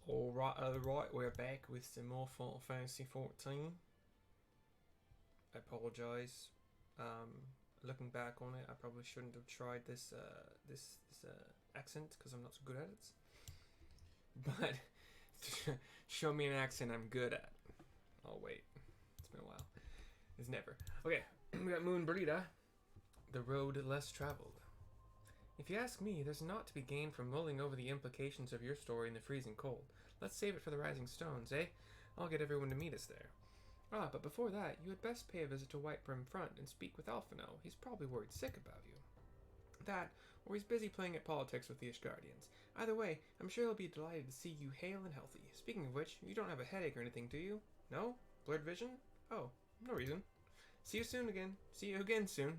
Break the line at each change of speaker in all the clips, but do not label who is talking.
Alright, we're back with some more Final Fantasy 14. I apologise. Looking back on it, I probably shouldn't have tried this accent because I'm not so good at it. But show me an accent I'm good at. Oh wait, it's been a while. It's never. Okay, we got Moon Burrita, the road less travelled. If you ask me, there's naught to be gained from mulling over the implications of your story in the freezing cold. Let's save it for the Rising Stones, eh? I'll get everyone to meet us there. Ah, but before that, you had best pay a visit to Whitebrim Front and speak with Alphino. He's probably worried sick about you. That, or he's busy playing at politics with the Ishgardians. Either way, I'm sure he'll be delighted to see you hale and healthy. Speaking of which, you don't have a headache or anything, do you? No? Blurred vision? Oh, no reason. See you soon again. See you again soon.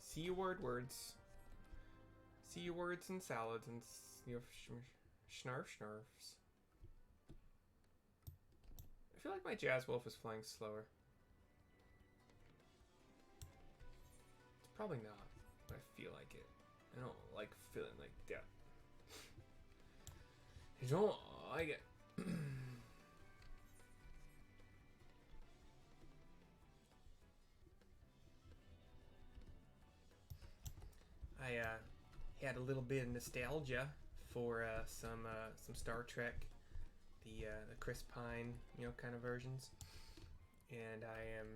See you words. See you words and salads and schnarfs. I feel like my jazz wolf is flying slower. It's probably not, but I feel like it. I don't like feeling like that. I don't like it. I had a little bit of nostalgia for some Star Trek, the Chris Pine, kind of versions, and I am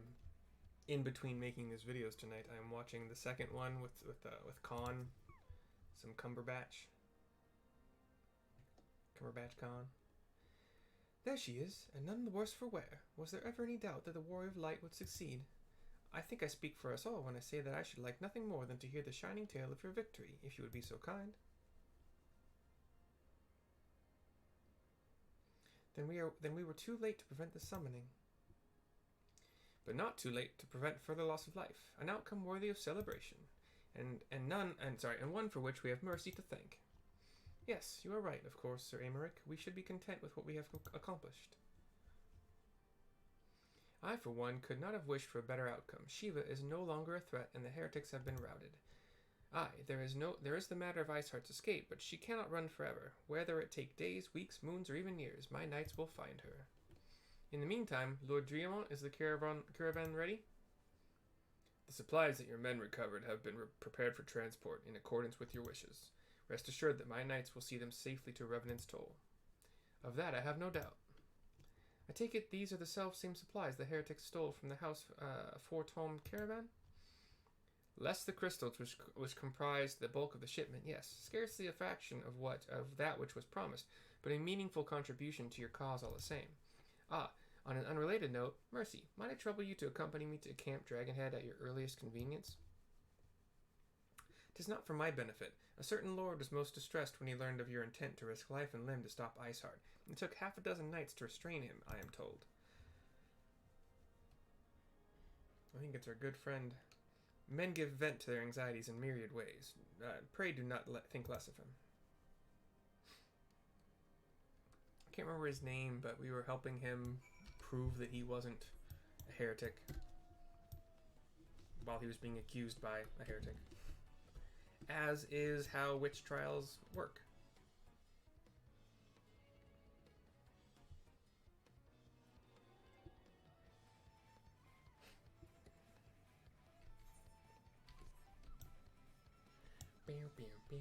in between making these videos tonight. I am watching the second one with Khan, some Cumberbatch Khan. There she is, and none the worse for wear. Was there ever any doubt that the Warrior of Light would succeed? I think I speak for us all when I say that I should like nothing more than to hear the shining tale of your victory, if you would be so kind. Then we were too late to prevent the summoning. But not too late to prevent further loss of life, an outcome worthy of celebration, and one for which we have mercy to thank. Yes, you are right, of course, Sir Aymeric. We should be content with what we have accomplished. I, for one, could not have wished for a better outcome. Shiva is no longer a threat, and the heretics have been routed. Aye, there is the matter of Iceheart's escape, but she cannot run forever. Whether it take days, weeks, moons, or even years, my knights will find her. In the meantime, Lord Driamont, is the caravan ready? The supplies that your men recovered have been prepared for transport in accordance with your wishes. Rest assured that my knights will see them safely to Revenant's Toll. Of that I have no doubt. I take it these are the self-same supplies the heretics stole from the house Four-Tomed caravan? Less the crystals which comprised the bulk of the shipment, yes, scarcely a fraction of that which was promised, but a meaningful contribution to your cause all the same. Ah, on an unrelated note, Mercy, might I trouble you to accompany me to Camp Dragonhead at your earliest convenience? 'Tis not for my benefit. A certain lord was most distressed when he learned of your intent to risk life and limb to stop Iceheart. It took 6 knights to restrain him, I am told. I think it's our good friend. Men give vent to their anxieties in myriad ways. Pray do not think less of him. I can't remember his name, but we were helping him prove that he wasn't a heretic while he was being accused by a heretic. As is how witch trials work. Pew, pew, pew.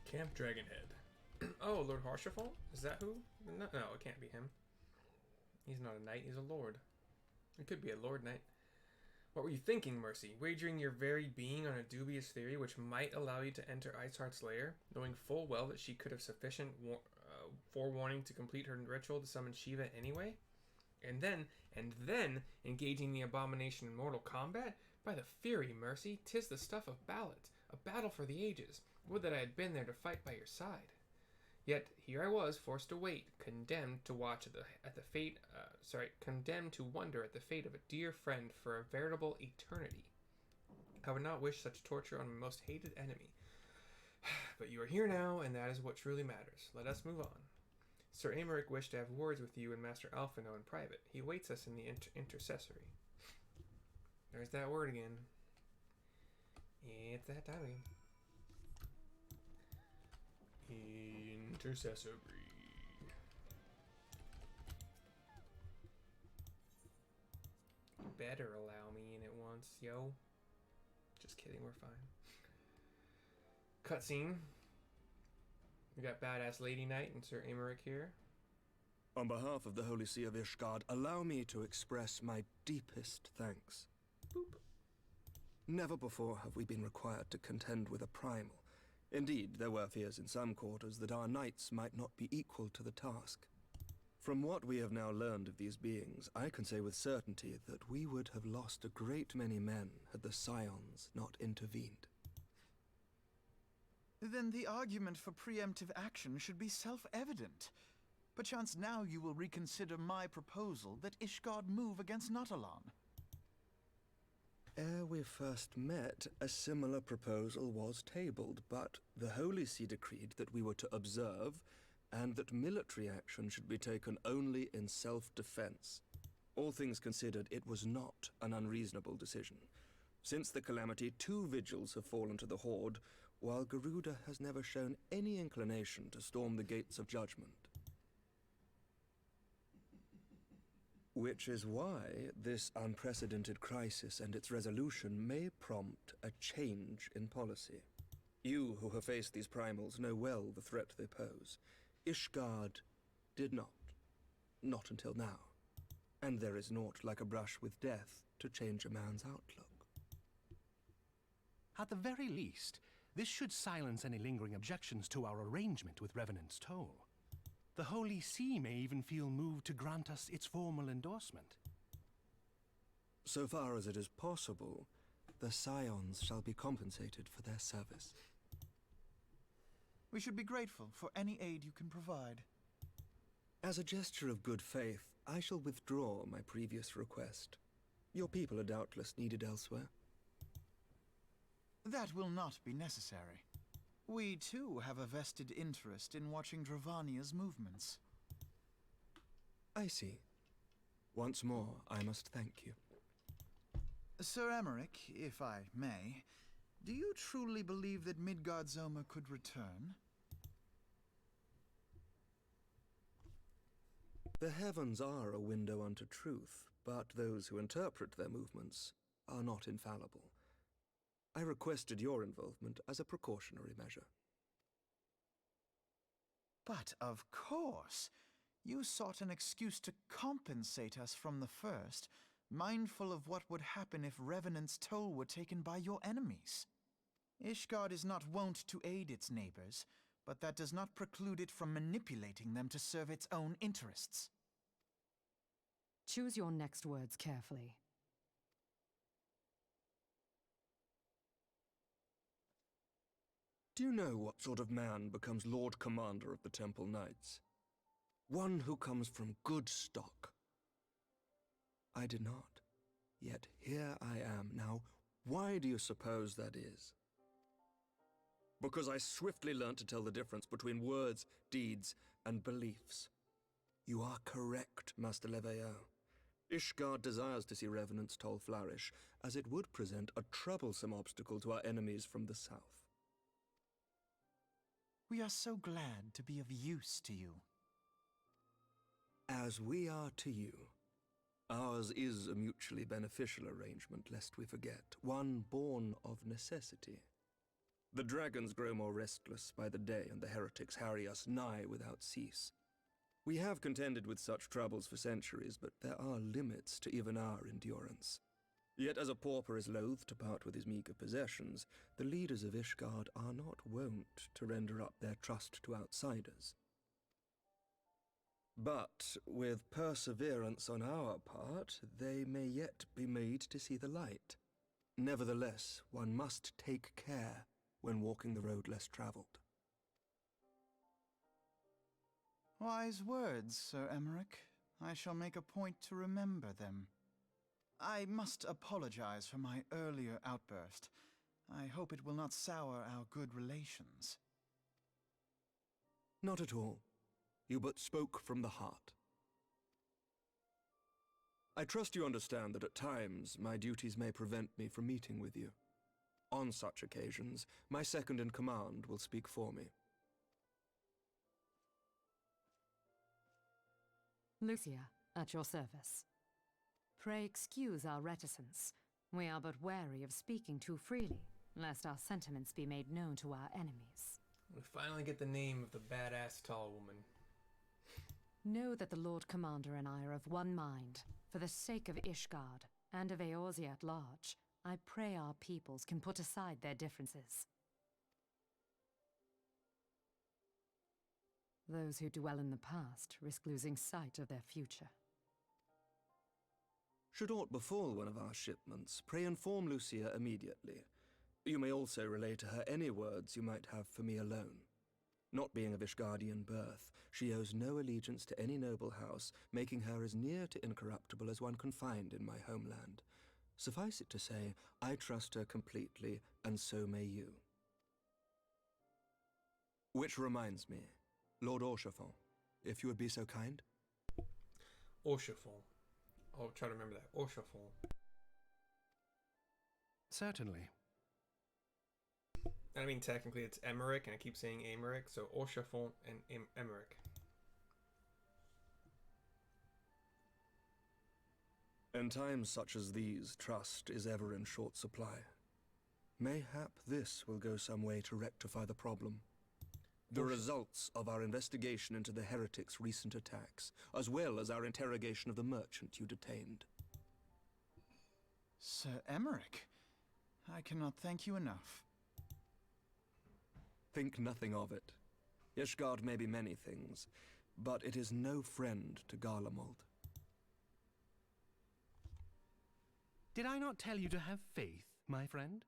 Camp Dragonhead. Oh, Lord Harshaphalt? Is that who? No, it can't be him. He's not a knight, he's a lord. It could be a lord knight. What were you thinking, Mercy? Wagering your very being on a dubious theory which might allow you to enter Iceheart's lair, knowing full well that she could have sufficient forewarning to complete her ritual to summon Shiva anyway? And then engaging the abomination in mortal combat? By the fury, Mercy, 'tis the stuff of ballads, a battle for the ages. Would that I had been there to fight by your side. Yet here I was, forced to wait, condemned to watch condemned to wonder at the fate of a dear friend for a veritable eternity. I would not wish such torture on my most hated enemy. But you are here now, and that is what truly matters. Let us move on. Sir Aymeric wished to have words with you and Master Alphino in private. He awaits us in the intercessory. There's that word again. It's that time. Intercessory. Better allow me in at once, yo. Just kidding, we're fine. Cutscene. We got Badass Lady Knight and Sir Aymeric here.
On behalf of the Holy See of Ishgard, allow me to express my deepest thanks.
Boop.
Never before have we been required to contend with a primal. Indeed, there were fears in some quarters that our knights might not be equal to the task. From what we have now learned of these beings, I can say with certainty that we would have lost a great many men had the Scions not intervened.
Then the argument for preemptive action should be self-evident. Perchance now you will reconsider my proposal that Ishgard move against Natalan.
Ere we first met, a similar proposal was tabled, but the Holy See decreed that we were to observe, and that military action should be taken only in self-defense. All things considered, it was not an unreasonable decision. Since the calamity, 2 vigils have fallen to the Horde, while Garuda has never shown any inclination to storm the gates of judgment. Which is why this unprecedented crisis and its resolution may prompt a change in policy. You who have faced these primals know well the threat they pose. Ishgard did not. Not until now. And there is naught like a brush with death to change a man's outlook.
At the very least, this should silence any lingering objections to our arrangement with Revenant's Toll. The Holy See may even feel moved to grant us its formal endorsement.
So far as it is possible, the Scions shall be compensated for their service.
We should be grateful for any aid you can provide.
As a gesture of good faith, I shall withdraw my previous request. Your people are doubtless needed elsewhere.
That will not be necessary. We, too, have a vested interest in watching Dravania's movements.
I see. Once more, I must thank you.
Sir Aymeric, if I may, do you truly believe that Midgard-Zoma could return?
The heavens are a window unto truth, but those who interpret their movements are not infallible. I requested your involvement as a precautionary measure.
But of course, you sought an excuse to compensate us from the first, mindful of what would happen if Revenant's Toll were taken by your enemies. Ishgard is not wont to aid its neighbors, but that does not preclude it from manipulating them to serve its own interests.
Choose your next words carefully.
Do you know what sort of man becomes Lord Commander of the Temple Knights? One who comes from good stock. I did not. Yet here I am now. Why do you suppose that is? Because I swiftly learnt to tell the difference between words, deeds, and beliefs. You are correct, Master Leveilleur. Ishgard desires to see Revenant's Toll flourish, as it would present a troublesome obstacle to our enemies from the south.
We are so glad to be of use to you.
As we are to you. Ours is a mutually beneficial arrangement, lest we forget, one born of necessity. The dragons grow more restless by the day, and the heretics harry us nigh without cease. We have contended with such troubles for centuries, but there are limits to even our endurance. Yet as a pauper is loath to part with his meager possessions, the leaders of Ishgard are not wont to render up their trust to outsiders. But with perseverance on our part, they may yet be made to see the light. Nevertheless, one must take care when walking the road less traveled.
Wise words, Sir Aymeric. I shall make a point to remember them. I must apologize for my earlier outburst. I hope it will not sour our good relations.
Not at all. You but spoke from the heart. I trust you understand that at times my duties may prevent me from meeting with you. On such occasions, my second-in-command will speak for me.
Lucia, at your service. Pray excuse our reticence. We are but wary of speaking too freely, lest our sentiments be made known to our enemies.
We finally get the name of the badass tall woman.
Know that the Lord Commander and I are of one mind. For the sake of Ishgard, and of Eorzea at large, I pray our peoples can put aside their differences. Those who dwell in the past risk losing sight of their future.
Should aught befall one of our shipments, pray inform Lucia immediately. You may also relay to her any words you might have for me alone. Not being of Ishgardian birth, she owes no allegiance to any noble house, making her as near to incorruptible as one can find in my homeland. Suffice it to say, I trust her completely, and so may you. Which reminds me, Lord Orchefort, if you would be so kind.
Orchefort. I'll try to remember that. Orchefort.
Certainly.
I mean, technically it's Emmerich, and I keep saying Emmerich, so Orchefort and Emmerich.
In times such as these, trust is ever in short supply. Mayhap this will go some way to rectify the problem. The results of our investigation into the heretics' recent attacks, as well as our interrogation of the merchant you detained.
Sir Emmerich, I cannot thank you enough.
Think nothing of it. Ishgard may be many things, but it is no friend to Garlemald.
Did I not tell you to have faith, my friend?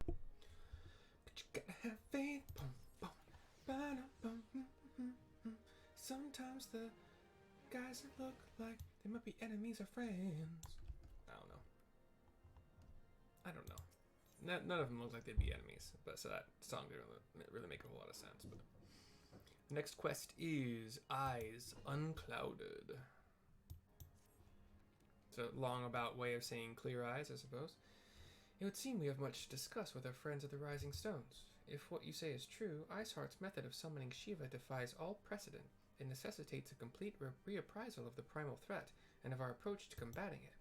But you gotta have faith. Bum, bum, ba-dum, bum, Sometimes the guys that look like they might be enemies or friends. I don't know. None of them look like they'd be enemies, but so that song didn't really make a whole lot of sense. But the next quest is Eyes Unclouded. It's a long about way of saying clear eyes, I suppose. It would seem we have much to discuss with our friends of the Rising Stones. If what you say is true, Iceheart's method of summoning Shiva defies all precedent. It necessitates a complete reappraisal of the primal threat and of our approach to combating it.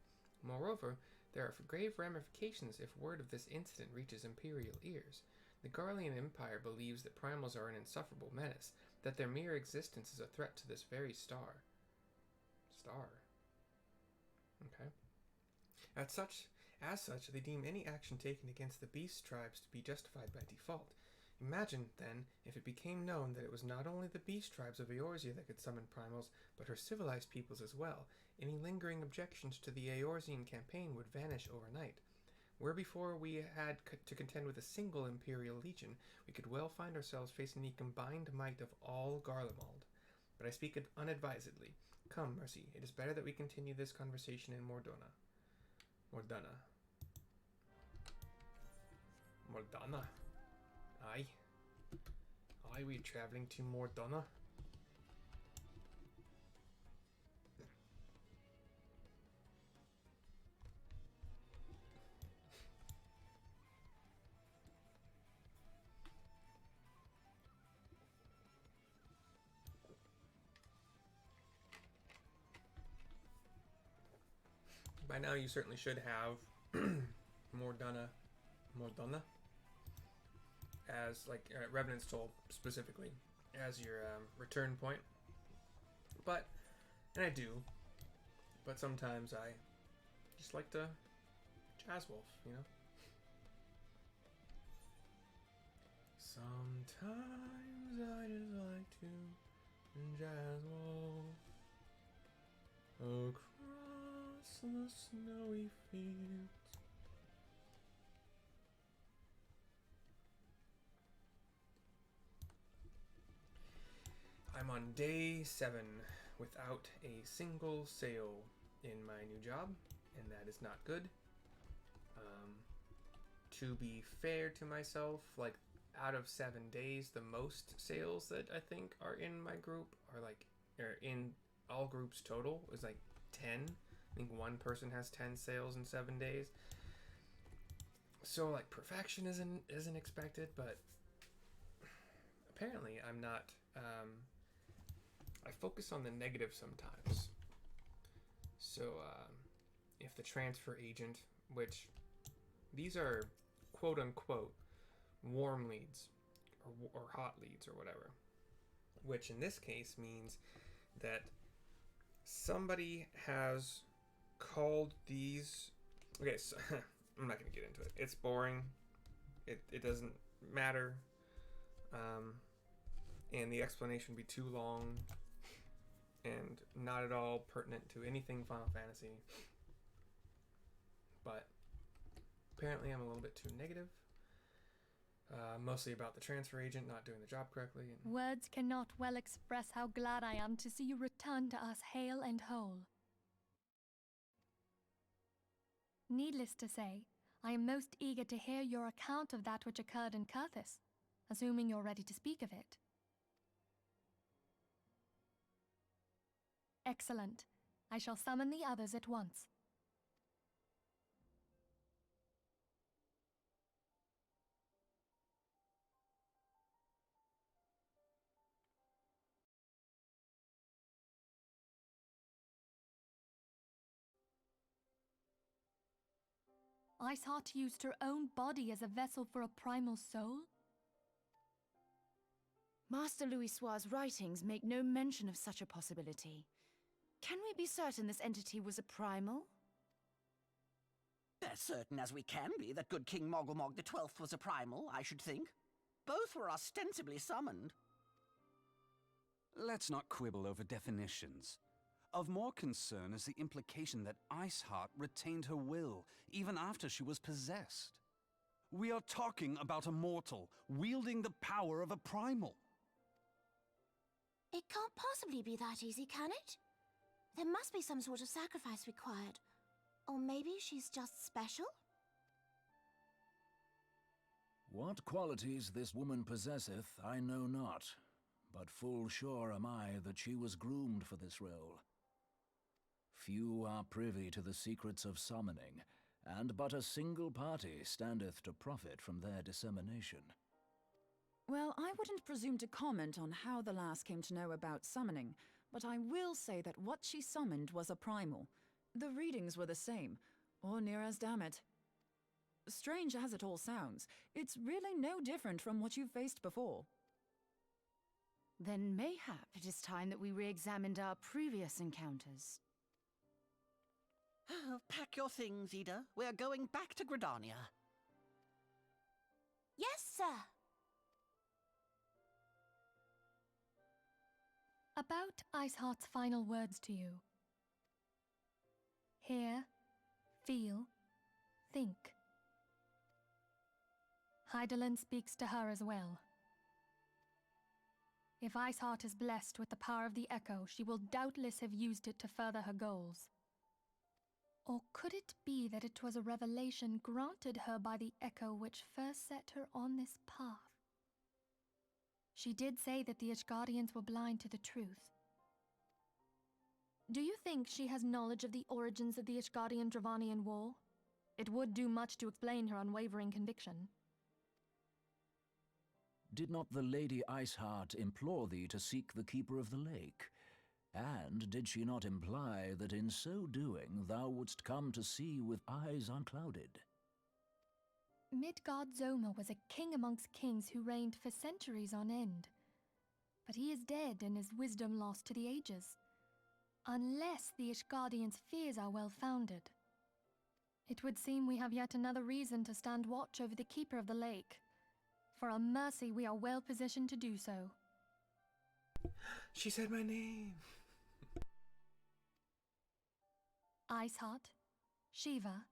Moreover, there are grave ramifications if word of this incident reaches Imperial ears. The Garlean Empire believes that primals are an insufferable menace, that their mere existence is a threat to this very star. Okay. As such, they deem any action taken against the beast tribes to be justified by default. Imagine, then, if it became known that it was not only the beast tribes of Eorzea that could summon primals, but her civilized peoples as well. Any lingering objections to the Eorzean campaign would vanish overnight. Where before we had to contend with a single Imperial Legion, we could well find ourselves facing the combined might of all Garlemald. But I speak unadvisedly. Come, Mercy, it is better that we continue this conversation in Mordona. Aye. We traveling to Mordona? By now you certainly should have Mordona as, like, Revenant's Toll specifically, as your return point. And I do, but sometimes I just like to jazz wolf, you know? Sometimes I just like to jazz wolf across the snowy fields. I'm on day 7 without a single sale in my new job, and that is not good. To be fair to myself, like out of 7 days, the most sales that I think are in my group are in all groups total is like 10. I think one person has 10 sales in 7 days. So like perfection isn't expected, but apparently I'm not. I focus on the negative sometimes. So if the transfer agent, which these are quote unquote warm leads or hot leads or whatever, which in this case means that somebody has called these. Okay, so I'm not going to get into it. It's boring. It doesn't matter. And the explanation would be too long and not at all pertinent to anything Final Fantasy. But apparently I'm a little bit too negative. Mostly about the transfer agent not doing the job correctly. And
Words cannot well express how glad I am to see you return to us hale and whole. Needless to say, I am most eager to hear your account of that which occurred in Kurthis, assuming you're ready to speak of it. Excellent. I shall summon the others at once. Iceheart used her own body as a vessel for a primal soul?
Master Louisoix's writings make no mention of such a possibility. Can we be certain this entity was a primal?
As certain as we can be that good King Mogglmog the 12th was a primal, I should think. Both were ostensibly summoned.
Let's not quibble over definitions. Of more concern is the implication that Iceheart retained her will, even after she was possessed. We are talking about a mortal, wielding the power of a primal.
It can't possibly be that easy, can it? There must be some sort of sacrifice required. Or maybe she's just special?
What qualities this woman possesseth, I know not, but full sure am I that she was groomed for this role. Few are privy to the secrets of summoning, and but a single party standeth to profit from their dissemination.
Well, I wouldn't presume to comment on how the lass came to know about summoning, but I will say that what she summoned was a primal. The readings were the same, or near as damn it. Strange as it all sounds, it's really no different from what you've faced before.
Then mayhap it is time that we re-examined our previous encounters.
Pack your things, Ida. We're going back to Gridania.
Yes, sir.
About Iceheart's final words to you. Hear, feel, think. Hydaelyn speaks to her as well. If Iceheart is blessed with the power of the Echo, she will doubtless have used it to further her goals. Or could it be that it was a revelation granted her by the Echo which first set her on this path? She did say that the Ishgardians were blind to the truth. Do you think she has knowledge of the origins of the Ishgardian-Dravanian War? It would do much to explain her unwavering conviction.
Did not the Lady Iceheart implore thee to seek the Keeper of the Lake? And did she not imply that in so doing thou wouldst come to see with eyes unclouded?
Midgard-Zoma was a king amongst kings who reigned for centuries on end. But he is dead and his wisdom lost to the ages. Unless the Ishgardians' fears are well-founded. It would seem we have yet another reason to stand watch over the Keeper of the Lake. For a mercy, we are well positioned to do so.
she said my name.
Iceheart, Shiva,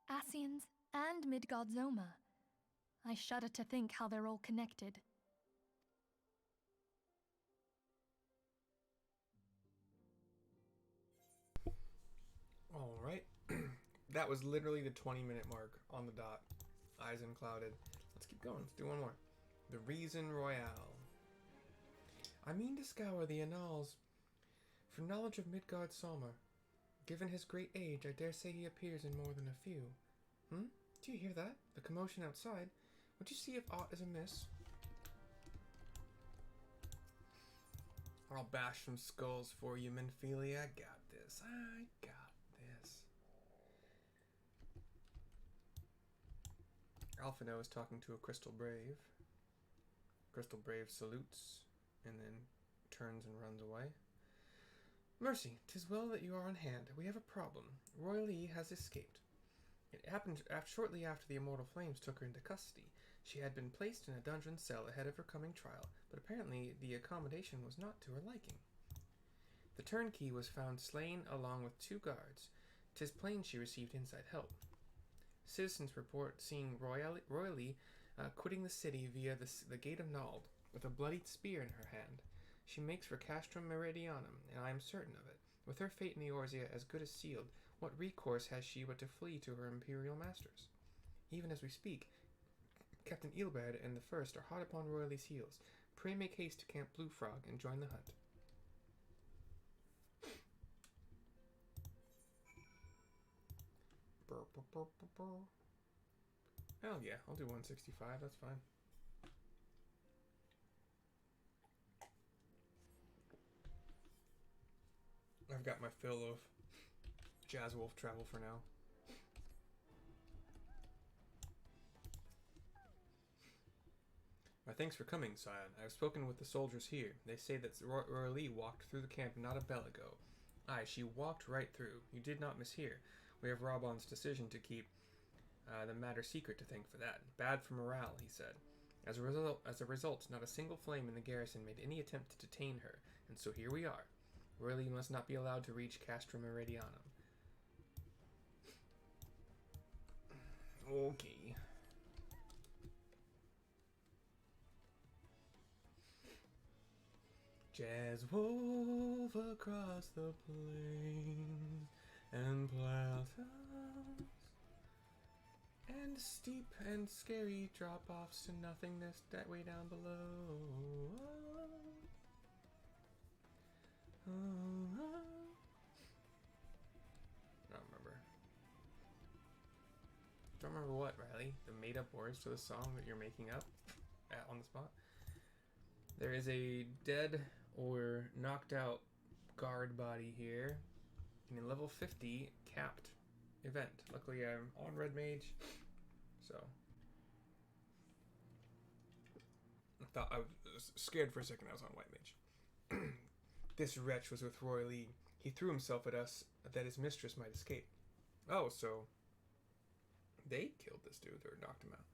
Ascians, and Midgard-Zoma. I shudder to think how they're all connected.
That was literally the 20-minute mark on the dot. Eyes unclouded. Let's keep going. Let's do one more. The Reason Royale. I mean to scour the annals for knowledge of Midgard Salmer. Given his great age, I dare say he appears in more than a few. Do you hear that? The commotion outside. Would you see if aught is amiss? I'll bash some skulls for you, Menfili. I got this. I got this. Alphino is talking to a Crystal Brave. Crystal Brave salutes and then turns and runs away. Mercy, 'tis well that you are on hand. We have a problem. Roaille has escaped. It happened shortly after the Immortal Flames took her into custody. She had been placed in a dungeon cell ahead of her coming trial, but apparently the accommodation was not to her liking. The turnkey was found slain along with 2 guards. 'Tis plain she received inside help. Citizens report seeing Roaille quitting the city via the Gate of Nald with a bloodied spear in her hand. She makes for Castrum Meridianum, and I am certain of it. With her fate in Eorzea as good as sealed, what recourse has she but to flee to her imperial masters? Even as we speak, Captain Eilbert and the First are hot upon Royally's heels. Pray make haste to Camp Blue Frog and join the hunt. Hell yeah, I'll do 165, that's fine. I've got my fill of Jazz Wolf travel for now. My thanks for coming, Scion. I have spoken with the soldiers here. They say that Roaille walked through the camp not a bell ago. Aye, she walked right through. You did not mishear. We have Raubon's decision to keep the matter secret to thank for that. Bad for morale, he said. As a result, not a single flame in the garrison made any attempt to detain her, and so here we are. Roaille must not be allowed to reach Castrum Meridianum. Okay. Jazz wolf across the plains and plateaus and steep and scary drop-offs to nothingness that way down below. I don't remember what, Riley? The made-up words to the song that you're making up on the spot? There is a dead or knocked out guard body here in a level 50 capped event. Luckily I'm on Red Mage, so I thought I was scared for a second I was on White Mage. This wretch was with Roaille. He threw himself at us that his mistress might escape. Oh, so they killed this dude or knocked him out.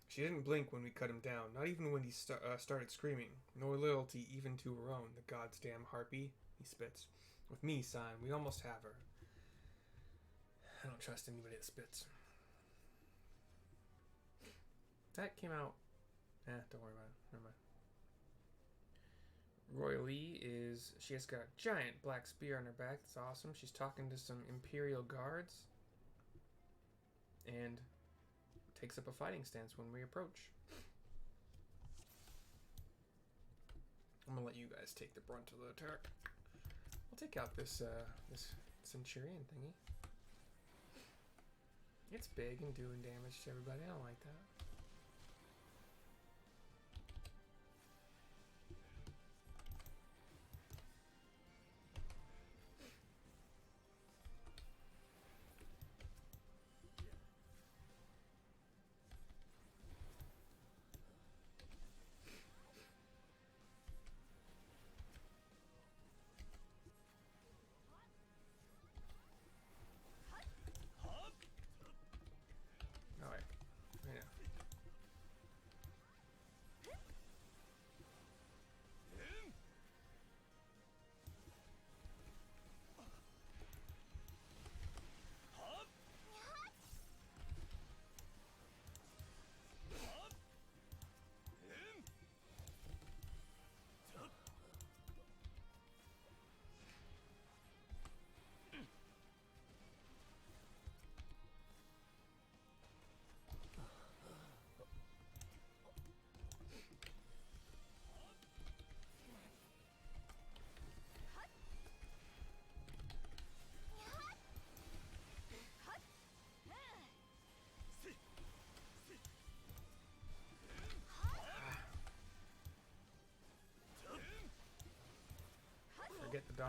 She didn't blink when we cut him down, not even when he started screaming. Nor loyalty even to her own, the god's damn harpy. He spits. With me, Sign, we almost have her. I don't trust anybody that spits. That came out. Don't worry about it. Never mind. Roaille she has got a giant black spear on her back. That's awesome. She's talking to some Imperial guards. And takes up a fighting stance when we approach. I'm gonna let you guys take the brunt of the attack. I'll take out this Centurion thingy. It's big and doing damage to everybody. I don't like that.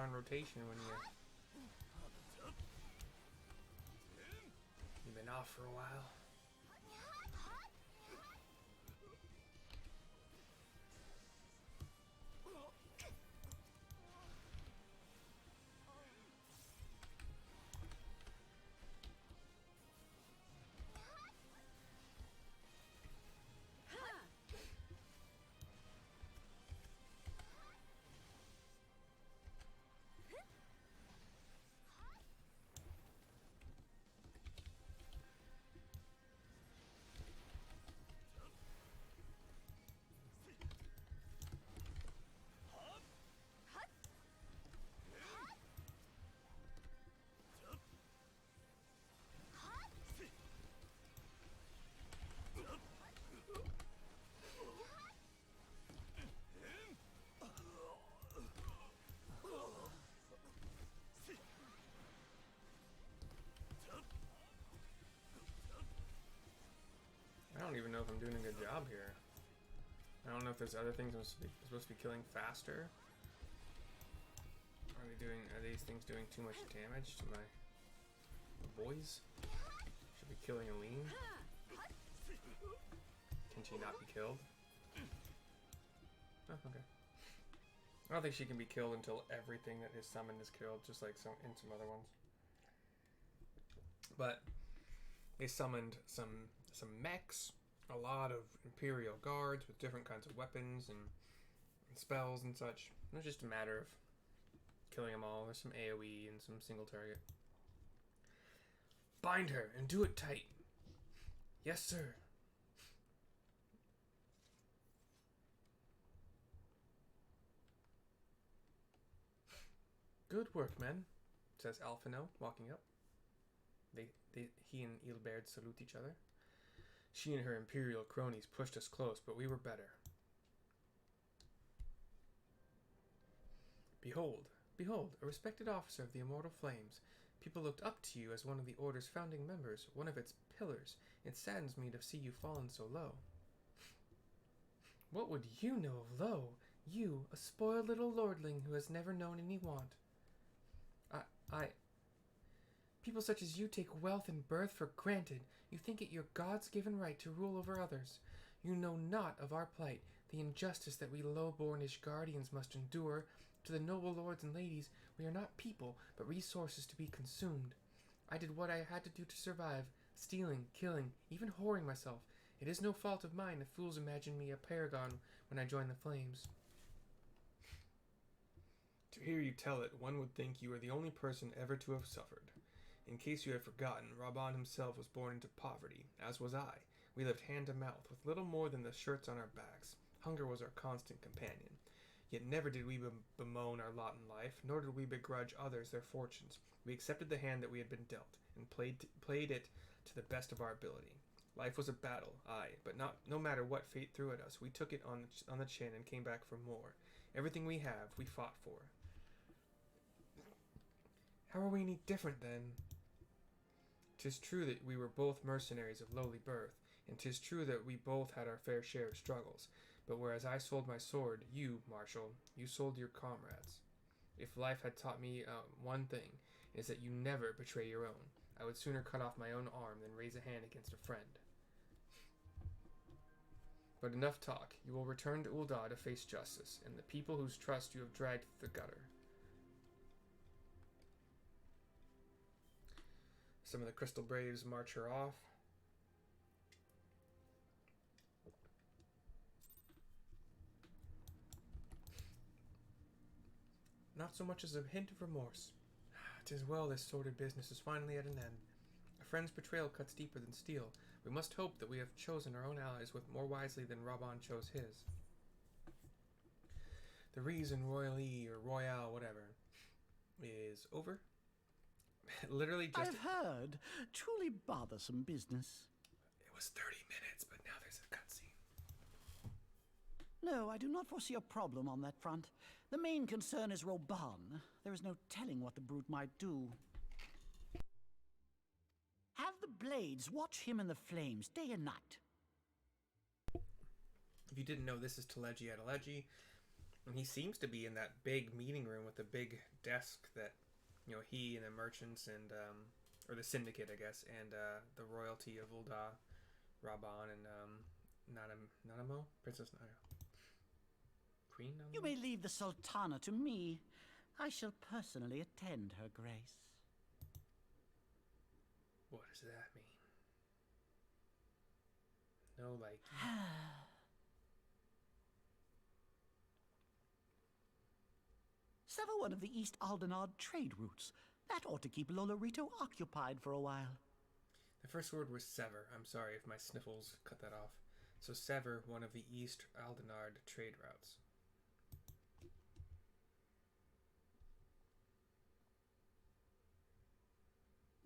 on rotation when you've been off for a while. I don't even know if I'm doing a good job here. I don't know if there's other things I'm supposed to be killing faster. Are these things doing too much damage to my boys? Should be killing Aline. Can she not be killed? Oh, okay. I don't think she can be killed until everything that is summoned is killed, just like in some other ones. But they summoned some mechs, a lot of Imperial guards with different kinds of weapons and spells and such. It was just a matter of killing them all. There's some AoE and some single target. Bind her and do it tight. Yes, sir. Good work, men, says Alphino, walking up. He and Ilberd salute each other. She and her Imperial cronies pushed us close, but we were better. Behold, behold, a respected officer of the Immortal Flames. People looked up to you as one of the Order's founding members, one of its pillars. It saddens me to see you fallen so low. What would you know of low? You, a spoiled little lordling who has never known any want. People such as you take wealth and birth for granted. You think it your God's-given right to rule over others. You know not of our plight, the injustice that we low-bornish guardians must endure. To the noble lords and ladies, we are not people, but resources to be consumed. I did what I had to do to survive, stealing, killing, even whoring myself. It is no fault of mine if fools imagine me a paragon when I join the flames. To hear you tell it, one would think you are the only person ever to have suffered. In case you have forgotten, Raban himself was born into poverty, as was I. We lived hand to mouth, with little more than the shirts on our backs. Hunger was our constant companion. Yet never did we bemoan our lot in life, nor did we begrudge others their fortunes. We accepted the hand that we had been dealt, and played it to the best of our ability. Life was a battle, aye, but no matter what fate threw at us, we took it on the chin and came back for more. Everything we have, we fought for. How are we any different, then? 'Tis true that we were both mercenaries of lowly birth, and 'tis true that we both had our fair share of struggles. But whereas I sold my sword, you, Marshal, you sold your comrades. If life had taught me one thing, it is that you never betray your own. I would sooner cut off my own arm than raise a hand against a friend. But enough talk. You will return to Ul'dah to face justice, and the people whose trust you have dragged to the gutter. Some of the Crystal Braves march her off. Not so much as a hint of remorse. 'Tis well this sordid business is finally at an end. A friend's betrayal cuts deeper than steel. We must hope that we have chosen our own allies with more wisely than Raban chose his. The reason Roaille or Royale, whatever, is over. Literally just...
I've heard. Truly bothersome business.
It was 30 minutes, but now there's a cutscene.
No, I do not foresee a problem on that front. The main concern is Raban. There is no telling what the brute might do. Have the blades watch him in the flames day and night.
If you didn't know, this is Teleji Adeleji. And he seems to be in that big meeting room with the big desk that, you know, he and the merchants and, or the syndicate, I guess, and the royalty of Ul'dah, Raban, and Nanamo? Princess Nanamo. Queen Nanamo?
You may leave the Sultana to me. I shall personally attend her grace.
What does that mean? No, like...
Sever one of the East Aldenard trade routes. That ought to keep Lolorito occupied for a while.
The first word was sever. I'm sorry if my sniffles cut that off. So sever one of the East Aldenard trade routes.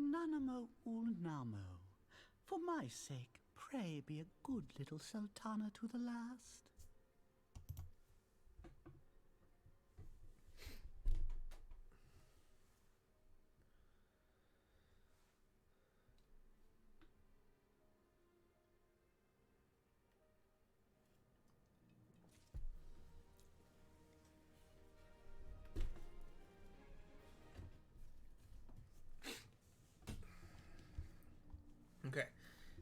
Nanamo Ulnamo. For my sake, pray be a good little Sultana to the last.
Okay,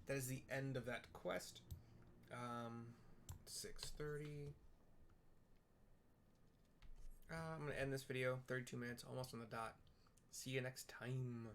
that is the end of that quest. 6:30. I'm gonna end this video. 32 minutes, almost on the dot. See you next time.